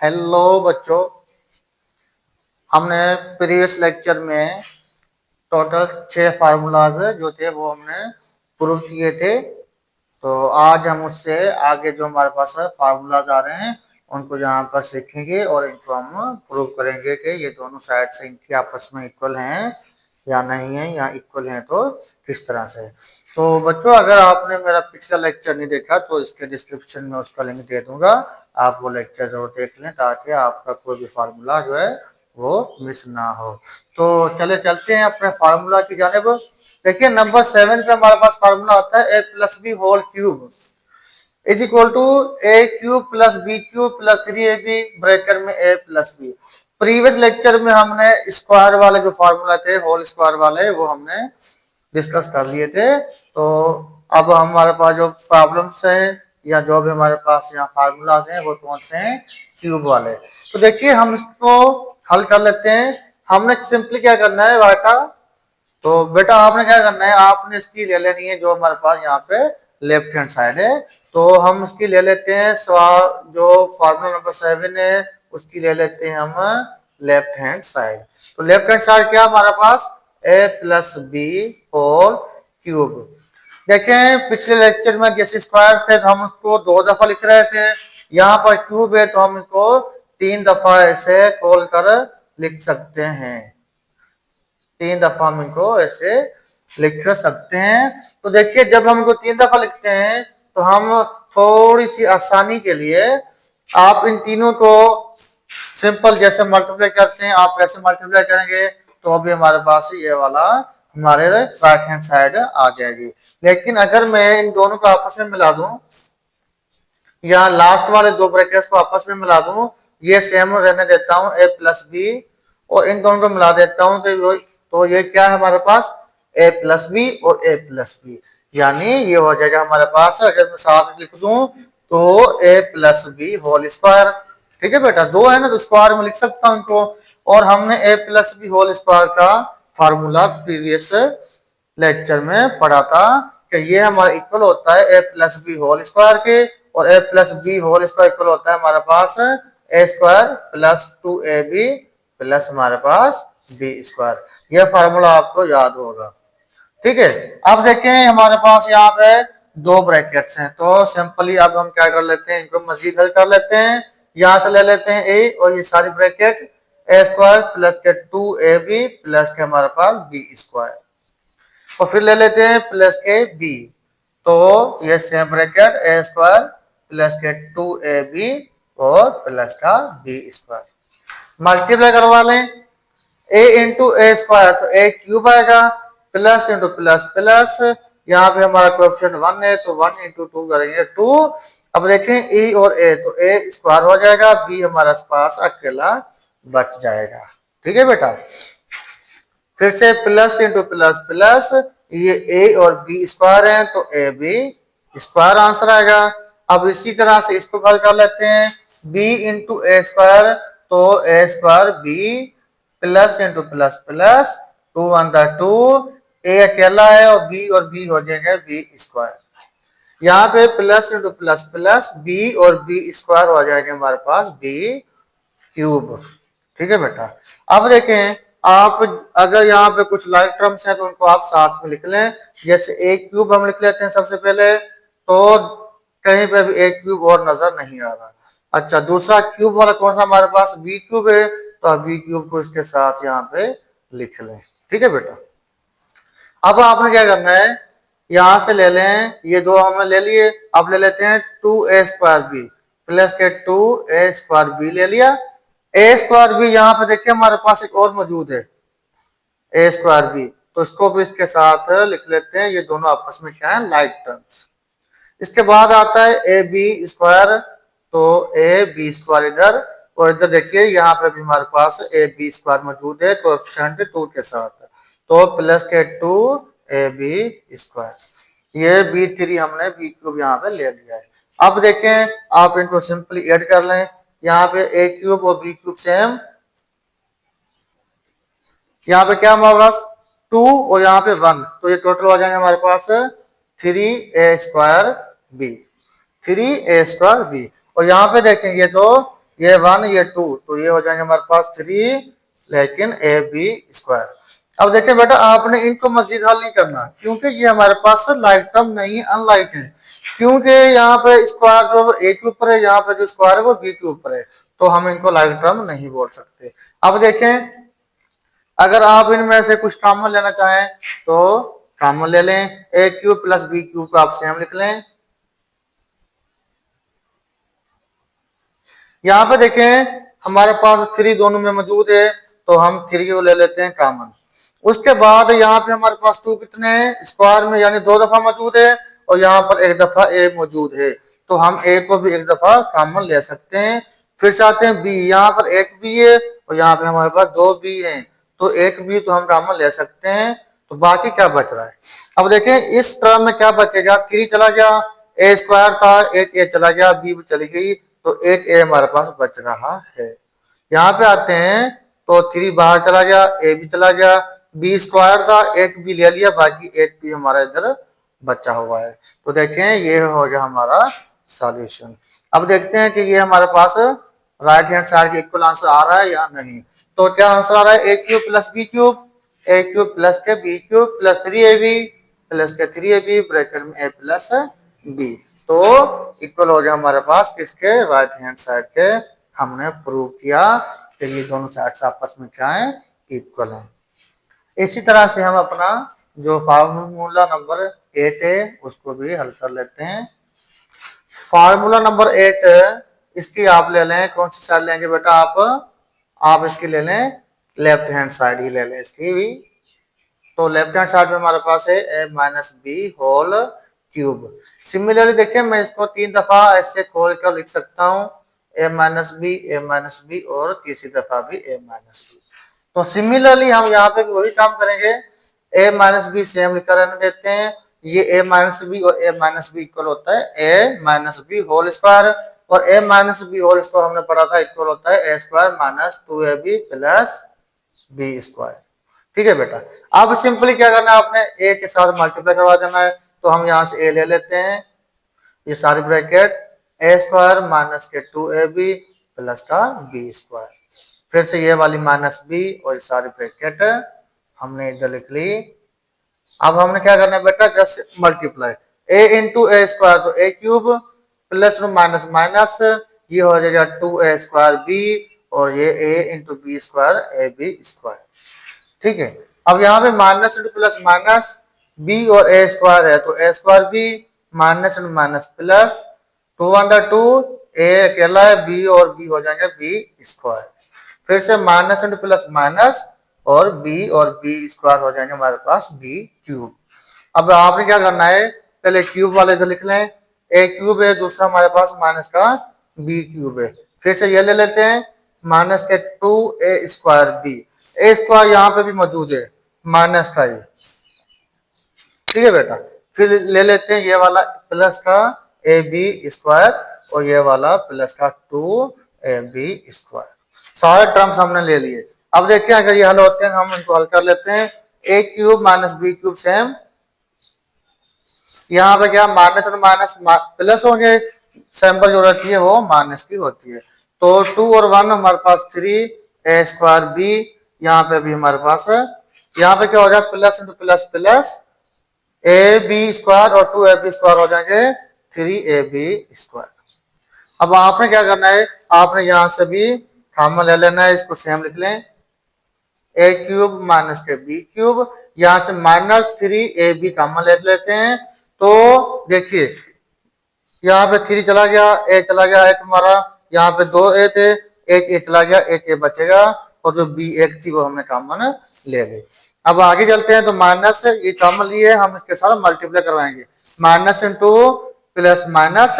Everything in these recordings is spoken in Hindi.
हेलो बच्चों, हमने प्रीवियस लेक्चर में टोटल 6 फार्मूलाज जो थे वो हमने प्रूव किए थे। तो आज हम उससे आगे जो हमारे पास फार्मूलाज आ रहे हैं उनको यहाँ पर सीखेंगे और इनको हम प्रूव करेंगे कि ये दोनों साइड से इनके आपस में इक्वल हैं या नहीं है, या इक्वल हैं तो किस तरह से। तो बच्चों, अगर आपने मेरा पिछला लेक्चर नहीं देखा तो इसके डिस्क्रिप्शन में उसका लिंक दे दूंगा, आप वो लेक्चर जरूर देख लें ताकि आपका कोई भी फार्मूला जो है वो मिस ना हो। तो चलते हैं अपने फार्मूला की जानिब। देखिए नंबर 7 पे हमारे पास फार्मूला आता है a+b whole cube is equal to a³ plus b³ plus 3ab bracket में a+b। प्रीवियस लेक्चर में हमने स्क्वायर वाले जो फार्मूला थे होल स्क्वायर वाले वो हमने डिस्कस कर लिए थे। तो अब हमारे पास जो प्रॉब्लम्स है या जो भी हमारे पास यहाँ फार्मूलाज हैं वो कौन से हैं, क्यूब वाले। तो देखिए हम इसको हल कर लेते हैं। हमने सिंपली क्या करना है बेटा, तो बेटा आपने क्या करना है, आपने इसकी ले लेनी है जो हमारे पास यहाँ पे लेफ्ट हैंड साइड है। तो हम इसकी ले लेते हैं जो फार्मूला नंबर 7 है उसकी ले लेते हैं हम लेफ्ट हैंड साइड। तो लेफ्ट हैंड साइड क्या हमारे पास a+b होल क्यूब। देखें पिछले लेक्चर में जैसे स्क्वायर थे तो हम उसको 2 दफा लिख रहे थे, यहाँ पर क्यूब है तो हम इसको 3 दफा ऐसे खोल कर लिख सकते हैं। 3 दफा हम इनको ऐसे लिख सकते हैं। तो देखिए जब हम इनको 3 दफा लिखते हैं तो हम थोड़ी सी आसानी के लिए आप इन तीनों को सिंपल जैसे मल्टीप्लाई करते हैं आप वैसे मल्टीप्लाई करेंगे तो अभी हमारे पास ये वाला हमारे राइट हैंड साइड आ जाएगी। लेकिन अगर मैं इन दोनों को आपस में मिला दूं या लास्ट वाले 2 ब्रैकेट्स को आपस में मिला दूं, ये सेम रहने देता हूं a+b और इन दोनों को मिला देता हूं तो ये क्या है हमारे पास a+b और a+b, यानी ये हो जाएगा हमारे पास। अगर मैं साथ लिख दूं तो a+b होल स्क्वायर। ठीक है बेटा, 2 है ना तो स्क्वायर में लिख सकता हूं इनको। और हमने a+b होल स्क्वायर का फार्मूला प्रीवियस लेक्चर में पढ़ा था कि ये हमारा इक्वल होता है a+b होल स्क्वायर के, और a+b होल स्क्वायर इक्वल होता है हमारे पास a² प्लस 2ab प्लस हमारे पास b²। यह फार्मूला आपको याद होगा। ठीक है, अब देखें हमारे पास यहाँ पे 2 ब्रैकेट्स हैं तो सिंपली अब हम क्या कर लेते हैं, इनको मजीद हल कर लेते हैं। यहां से ले लेते हैं a और ये सारी ब्रैकेट a² प्लस के 2ab प्लस के हमारे पास b², और फिर ले लेते हैं प्लस के b। तो ये सेम ब्रैकेट a² प्लस के 2ab और प्लस का b²। मल्टीप्लाई करवा लें a इंटू a² तो a³ आएगा प्लस इंटू प्लस प्लस, यहाँ पे हमारा कोएफिशिएंट 1 है तो 1 इंटू 2 करेंगे 2। अब देखें e और a तो a² हो जाएगा, b हमारे पास अकेला बच जाएगा। ठीक है बेटा, फिर से प्लस इंटू प्लस प्लस, ये a और b² है तो ab² आंसर आएगा। अब इसी तरह से इसको हल कर लेते हैं b इंटू a² तो a² b plus into plus plus 2 1 2, a अकेला है और b हो जाएगा b²। यहाँ पे plus into plus plus b और b² हो जाएगा हमारे पास b³। ठीक है बेटा, अब देखें आप अगर यहाँ पे कुछ लाइक टर्म्स हैं तो उनको आप साथ में लिख लें। जैसे a³ हम लिख लेते हैं सबसे पहले, तो कहीं पे भी a³ और नजर नहीं आ रहा। अच्छा, दूसरा क्यूब वाला कौन सा हमारे पास b³ है तो b³ को इसके साथ यहाँ पे लिख लें। ठीक है बेटा, अब आपने क्या करना है, यहां से ले लें, ये 2 हमने ले लिए, अब ले लेते हैं 2a² प्लस के 2a² ले लिया। a² यहाँ पे देखिए हमारे पास एक और मौजूद है a², तो इसको भी इसके साथ लिख लेते हैं। ये दोनों आपस में क्या है, लाइक टर्म्स। इसके बाद आता है ab², तो ab² इधर, और इधर देखिए यहाँ पे भी हमारे पास ab² मौजूद है कोएफिशिएंट 2 के साथ, तो प्लस के 2ab²। ये b3 हमने b³ यहाँ पे ले लिया है। अब देखें आप इनको सिंपली ऐड कर लें, यहाँ पे a³ और b³ सेम, यहाँ पे क्या हमारे पास 2 और यहाँ पे 1, तो ये टोटल हो जाएंगे हमारे पास 3a²b। और यहाँ पे देखेंगे तो ये 1 ये 2, तो ये हो जाएंगे हमारे पास 3 लेकिन ए बी स्क्वायर। अब देखिए बेटा आपने इनको मजीद हल नहीं करना क्योंकि ये हमारे पास लाइक टर्म नहीं अनलाइक है, क्योंकि यहाँ पे स्क्वायर जो ए के ऊपर है, यहाँ पे जो स्क्वायर है वो बी के ऊपर है, तो हम इनको लाइक टर्म नहीं बोल सकते। अब देखें अगर आप इनमें से कुछ कॉमन लेना चाहें तो कॉमन ले लें, ए क्यूब प्लस बी क्यूब को आप सेम लिख लें। यहाँ पे देखें हमारे पास 3 दोनों में मौजूद है, तो हम 3 को ले लेते हैं कॉमन। उसके बाद यहाँ पे हमारे पास 2 कितने हैं स्क्वायर में, यानी 2 दफा मौजूद है, और यहाँ पर 1 दफा ए मौजूद है, तो हम ए को भी 1 दफा कॉमन ले सकते हैं। फिर से आते हैं बी, यहाँ पर 1 बी है और यहाँ पे हमारे पास 2 बी है, तो 1 बी तो हम कॉमन ले सकते हैं। तो बाकी क्या बच रहा है, अब देखें इस टर्म में क्या बचेगा, 3 चला गया, ए स्क्वायर था, एक ए चला गया, बी चली गई, तो एक ए हमारे पास बच रहा है। यहाँ पे आते हैं तो 3 बाहर चला गया, ए भी चला गया, बी स्क्वायर था, एक बी ले लिया, बाकी एक भी हमारा इधर बचा हुआ है। तो देखें ये हो गया हमारा सॉल्यूशन। अब देखते हैं कि ये हमारे पास राइट हैंड साइड के इक्वल आंसर आ रहा है या नहीं। तो क्या आंसर आ रहा है, A cube plus B cube, A cube plus के B cube plus 3ab plus के 3ab ब्रैकेट में ए प्लस बी। तो इक्वल हो गया हमारे पास किसके, राइट हैंड साइड के। हमने प्रूव किया कि ये दोनों साइड्स आपस में क्या है, इक्वल है। इसी तरह से हम अपना जो फार्मूला नंबर 8 है उसको भी हल कर लेते हैं। फार्मूला नंबर 8 इसकी आप ले लें, कौन सी साइड लेंगे बेटा आप इसकी ले लें, लेफ्ट हैंड साइड ही ले लें इसकी भी। तो लेफ्ट हैंड साइड में हमारे पास है A minus B whole cube. Similarly देखिए मैं इसको 3 दफा ऐसे खोल कर लिख सकता हूँ, ए माइनस बी और तीसरी दफा भी ए माइनस बी। तो सिमिलरली हम यहाँ पे भी वही काम करेंगे, ए माइनस बी सेम लिखकर रहने देते हैं, ये ए माइनस बी और ए माइनस बी इक्वल होता है A minus B whole square, और A minus B whole square हमने पढ़ा था इक्वल होता है A square minus 2ab plus B square. ठीक है बेटा, अब सिंपली क्या करना है, आपने ए के साथ मल्टीप्लाई करवा देना है। तो हम यहाँ से ए ले लेते हैं, ये सारी ब्रैकेट ए स्क्वायर माइनस के 2ab प्लस का बी स्क्वायर, फिर से ये वाली माइनस बी और ये सारी ब्रैकेट हमने इधर लिख ली। अब हमने क्या करना है बेटा, just multiply A into A square, तो A cube plus minus minus, ये हो जाएगा 2a स्क्वायर बी, और ये a into B square A B square. ठीक है, अब यहाँ पे minus into plus minus, B और ए स्क्वायर है तो A square B, minus into minus plus, 2 अंदर 2, ए अकेला है, बी और बी हो जाएंगे बी स्क्वायर, फिर से माइनस इंटू प्लस माइनस, और बी स्क्वायर हो जाएंगे हमारे पास बी क्यूब। अब आपने क्या करना है, पहले क्यूब वाले इधर लिख लें, ए क्यूब है, दूसरा हमारे पास माइनस का बी क्यूब है, फिर से ये ले लेते हैं माइनस के 2a स्क्वायर बी, ए स्क्वायर यहाँ पे भी मौजूद है माइनस का ये। ठीक है बेटा, फिर ले लेते हैं ये वाला प्लस का ए बी स्क्वायर, और ये वाला प्लस का 2ab स्क्वायर, सारे टर्म्स हमने ले लिए। अब देखिए अगर ये हल होते हैं हम इनको हल कर लेते हैं, A cube minus B cube same, यहाँ पे क्या माइनस और माइनस प्लस होंगे, सैंपल जो रहती है वो माइनस की होती है, तो 2 और 1 हमारे पास 3a स्क्वायर बी, यहाँ पे भी हमारे पास है, यहाँ पे क्या हो जाएगा plus into plus plus A B square और 2ab स्क्वायर हो जाएंगे 3ab स्क्वायर। अब आपने क्या करना है, आपने यहाँ से भी कॉमन ले लेना है, इसको सेम लिख लें, ए क्यूब माइनस के बी क्यूब, यहाँ से माइनस 3ab कॉमन ले लेते हैं, तो देखिए यहाँ पे 3 चला गया, ए चला गया, एक हमारा यहाँ पे 2a थे, एक ए चला गया, एक ए बचेगा, और जो बी एक थी वो हमने कॉमन ले ली। अब आगे चलते हैं, तो माइनस ये कॉमन लिए हम इसके साथ मल्टीप्लाई करवाएंगे, माइनस इंटू प्लस माइनस,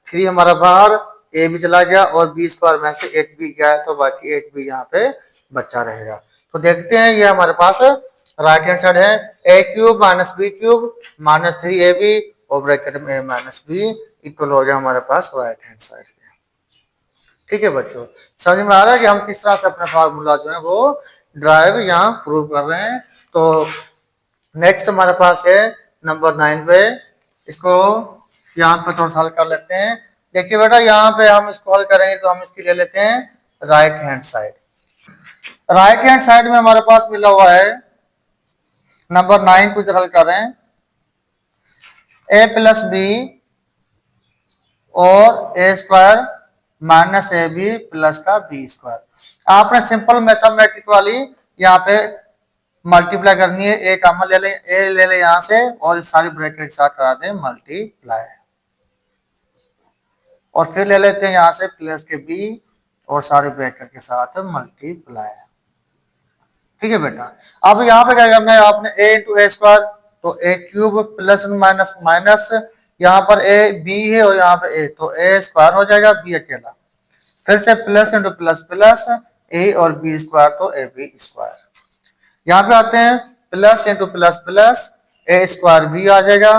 3 हमारा बाहर, ए भी चला गया, और बी स्क्वायर में से एक भी गया है, तो बाकी एक भी यहाँ पे बचा रहेगा। तो देखते हैं ये हमारे पास राइट हैंड साइड है, A cube minus B cube minus 3ab और ब्रैकेट में ए माइनस बी इक्वल हो गया हमारे पास राइट हैंड साइड के। ठीक है बच्चों, समझ में आ रहा है कि हम किस तरह से अपना फार्मूला जो है वो ड्राइव यहाँ प्रूव कर रहे हैं। तो नेक्स्ट हमारे पास है नंबर 9 पे, इसको यहाँ पर थोड़ा सा हल कर लेते हैं। देखिए बेटा यहाँ पे हम इसको हल करेंगे तो हम इसकी ले लेते हैं right hand side. Right hand side में हमारे पास मिला हुआ है नंबर 9 को इधर हल कर रहे हैं, ए प्लस बी और A square minus A B plus का बी स्क्वायर। आपने सिंपल मैथमेटिक वाली यहाँ पे मल्टीप्लाई करनी है, ए कॉमन ले लें, ए ले लें यहाँ से और इस सारी ब्रैकेट के साथ करा दें मल्टीप्लाई, और फिर ले लेते हैं यहाँ से प्लस के बी और सारे ब्रैकेट के साथ मल्टीप्लाई। ठीक है बेटा, अब यहाँ पे क्या करना है आपने, ए इंटू ए स्क्वायर, तो A cube plus minus minus, यहाँ पर ए बी है और यहाँ पे ए, तो ए स्क्वायर हो जाएगा, बी अकेला, फिर से plus into plus plus, A और बी स्क्वायर तो ए बी स्क्वायर। यहाँ पे आते हैं plus into plus plus, A square B आ जाएगा,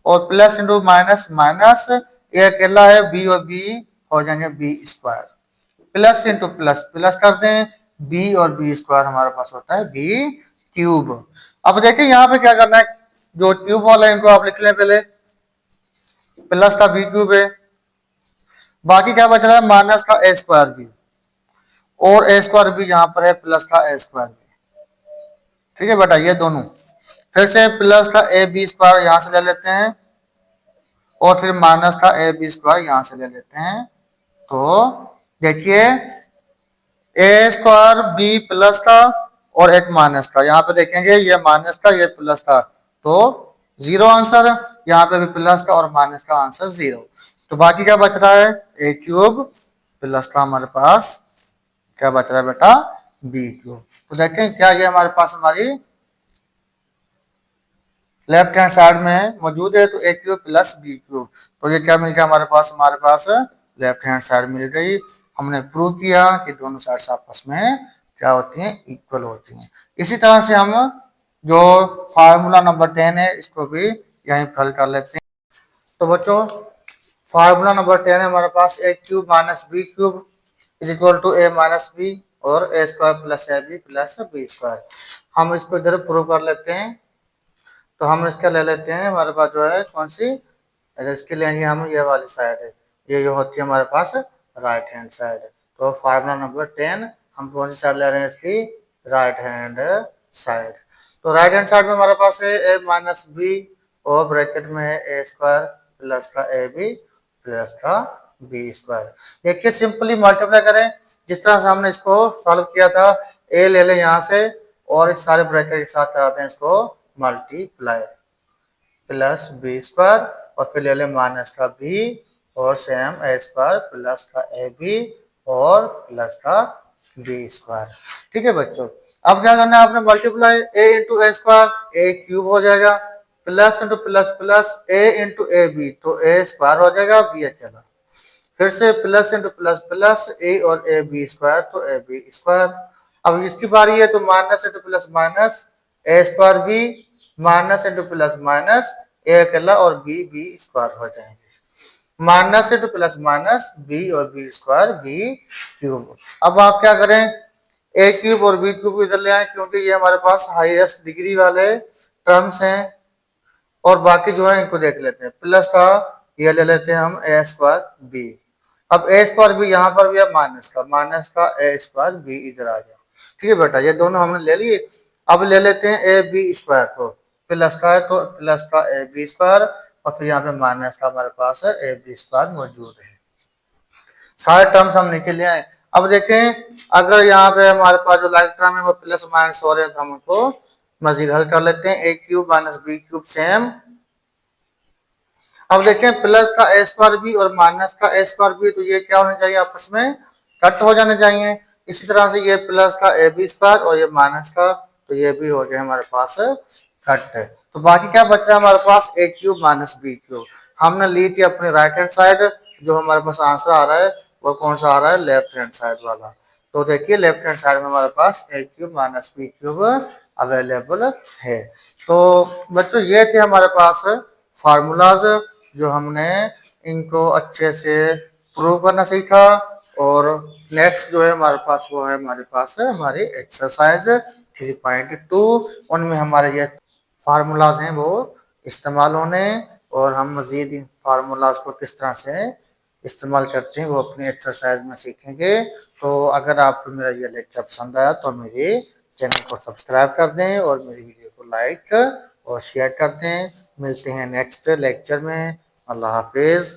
और plus into minus minus, A अकेला है, बी और बी हो जाएंगे B square, plus into plus plus करते हैं, बी और बी स्क्वायर हमारे पास होता है बी क्यूब। अब देखिए यहाँ पे क्या करना है, जो क्यूब वाला है इनको आप लिख लें पहले, प्लस का बी क्यूब है, बाकी क्या बच रहा है माइनस का ए स्क्वायर बी, और ए स्क्वायर भी यहाँ पर है प्लस का ए स्क्वायर बी। ठीक है बेटा, ये दोनों, फिर से प्लस का ए बी स्क्वायर यहाँ से ले लेते हैं, और फिर माइनस का ए बी स्क्वायर यहाँ से ले लेते हैं। तो देखिए ए स्क्वायर बी प्लस का और एक माइनस का, यहाँ पे देखेंगे ये माइनस का ये प्लस का, तो जीरो आंसर, यहाँ पे भी प्लस का और माइनस का आंसर जीरो। तो बाकी क्या बच रहा है, ए क्यूब प्लस का हमारे पास क्या बच रहा है बेटा, बी क्यूब। तो देखें क्या ये हमारे पास हमारी लेफ्ट हैंड साइड में मौजूद है, तो A cube plus B cube, तो ये क्या मिल गया हमारे पास लेफ्ट हैंड साइड मिल गई। हमने प्रूव किया कि दोनों साइड्स आपस में क्या होती हैं, इक्वल होती हैं। इसी तरह से हम जो फार्मूला नंबर 10 है इसको भी यहीं हल कर लेते हैं। तो बच्चों फार्मूला नंबर 10 है हमारे पास, A cube minus B cube is equal to A minus B और A square plus A B plus B square. हम इसको इधर प्रूव कर लेते हैं, तो हम इसका ले लेते हैं, हमारे पास जो है कौन सी, इसके लेंगे हम ये वाली साइड है, ये जो होती है हमारे पास राइट हैंड साइड। तो फार्मूला नंबर 10 हम कौन सी साइड ले रहे हैं, इसकी राइट हैंड साइड। तो राइट हैंड साइड में हमारे पास है ए माइनस बी और ब्रैकेट में है ए स्क्वायर प्लस का ए बी प्लस का बी स्क्वायर। देखिए सिंपली मल्टीप्लाई करें, जिस तरह से हमने इसको सॉल्व किया था, ए ले लें यहाँ से और इस सारे ब्रैकेट के साथ कराते हैं इसको मल्टीप्लाई, प्लस बी स्क्वायर और फिर ले लें माइनस का बी और सेम ए स्क्वायर प्लस का ए बी और प्लस का बी स्क्वायर। ठीक है बच्चों, अब क्या करना है आपने, multiply A into A square, A cube हो जाएगा, plus into plus plus A into A B, तो ए स्क्वायर हो जाएगा, बी अकेला, फिर से plus into plus plus A और ए बी स्क्वायर, तो ए बी स्क्वायर। अब इसकी बारी है, तो minus into plus minus A square B minus into plus minus A अकेला और बी बी स्क्वायर हो जाएंगे, minus into plus minus B और बी स्क्वायर बी क्यूब। अब आप क्या करें, ए क्यूब और बी क्यूब इधर ले आए, क्योंकि ये हमारे पास हाईएस्ट डिग्री वाले टर्म्स हैं, और बाकी जो है इनको देख लेते हैं। प्लस का ये ले लेते हैं हम ए स्क्वायर बी, अब ए स्क्वायर बी यहाँ पर भी है माइनस का ए स्क्वायर बी इधर आ गया। ठीक है बेटा, ये दोनों हमने ले लिए। अब ले लेते हैं ए बी स्क्वायर को, प्लस का है तो प्लस का ए बी स्क्वायर और फिर यहाँ पे माइनस का हमारे पास है ए बी स्क्वायर मौजूद है। सारे टर्म्स हम नीचे ले आए। अब देखें अगर यहाँ पे हमारे पास जो लाइक टर्म है वो प्लस माइनस हो रहे हैं, तो हम उनको मजीद हल कर लेते हैं, A cube minus B cube same. अब देखें प्लस का ए स्क्वायर बी और माइनस का ए स्क्वायर बी, तो ये क्या होने चाहिए, आपस में कट हो जाने चाहिए। इसी तरह से ये प्लस का ए बी स्क्वायर और ये माइनस का, तो ये भी हो गया हमारे पास कट है। तो बाकी क्या बच रहा है हमारे पास, A cube minus B cube. हमने ली थी अपनी राइट हैंड साइड, जो हमारे पास आंसर आ रहा है वो कौन सा आ रहा है, लेफ्ट हैंड साइड वाला। तो देखिए लेफ्ट हैंड साइड में हमारे पास A cube minus B cube available है। तो बच्चों ये थे हमारे पास फार्मूलाज, जो हमने इनको अच्छे से प्रूव करना सीखा। और नेक्स्ट जो है हमारे पास वो है हमारे पास है हमारी एक्सरसाइज 3.2, उनमें हमारे ये फार्मूलाज हैं वो इस्तेमाल होने, और हम मजीद इन फार्मूलाज को किस तरह से इस्तेमाल करते हैं वो अपनी एक्सरसाइज में सीखेंगे। तो अगर आपको मेरा ये लेक्चर पसंद आया तो मेरे चैनल को सब्सक्राइब कर दें और मेरी वीडियो को लाइक और शेयर कर दें। मिलते हैं नेक्स्ट लेक्चर में। अल्लाह हाफिज़।